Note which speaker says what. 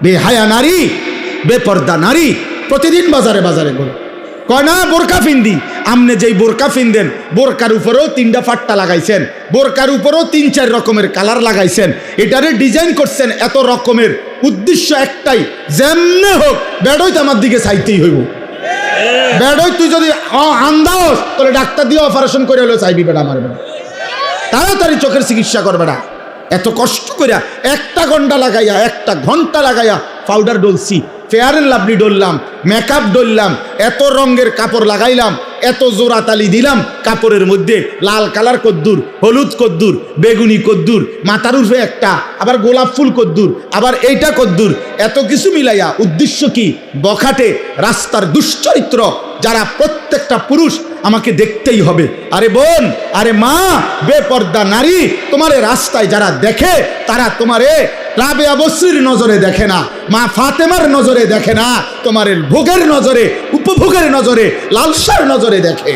Speaker 1: বেহায়া নারী, বেপর্দা নারী প্রতিদিন বাজারে বাজারে ঘুরে। কয় না বোরকা ফিন্দি, আমনে যেই বোরকা ফিনদেন বোরকার উপরেও 3টা ফাট্টা লাগাইছেন, বোরকার উপরেও 3-4 রকমের কালার লাগাইছেন, এটারে ডিজাইন করছেন এত রকমের, উদ্দেশ্য একটাই, যেমনে হোক বেডই তো আমার দিকে চাইতেই হইব। বেডই তুই যদি আন্দাজ তাহলে ডাক্তার দিয়ে অপারেশন করে হলেও চাইবি বেড়া মারবে, তাড়াতাড়ি চোখের চিকিৎসা করবে না। এত কষ্ট করিয়া 1 ঘন্টা লাগাইয়া পাউডার ডলছি, ফেয়ার এন্ড লাভলি ডললাম, মেকআপ ডললাম, এত রঙের কাপড় লাগাইলাম, এত জোড়া তালি দিলাম কাপড়ের মধ্যে, লাল কালার কদ্দুর, হলুদ কদ্দুর, বেগুনি কদ্দুর, মাথার উপরে একটা, আবার গোলাপ ফুল কদ্দুর, আবার এইটা কদ্দুর, এত কিছু মিলাইয়া উদ্দেশ্য কি? বখাটে রাস্তার দুশ্চরিত্র যারা প্রত্যেকটা পুরুষ আমাকে দেখতেই হবে। আরে বোন, আরে মা, বেপর্দা নারী, তোমারে রাস্তায় যারা দেখে তারা তোমারে রাবেয়া বসরির নজরে দেখে না, মা ফাতেমার নজরে দেখে না, তোমার ভোগের নজরে, উপভোগের নজরে, লালসার নজরে দেখে।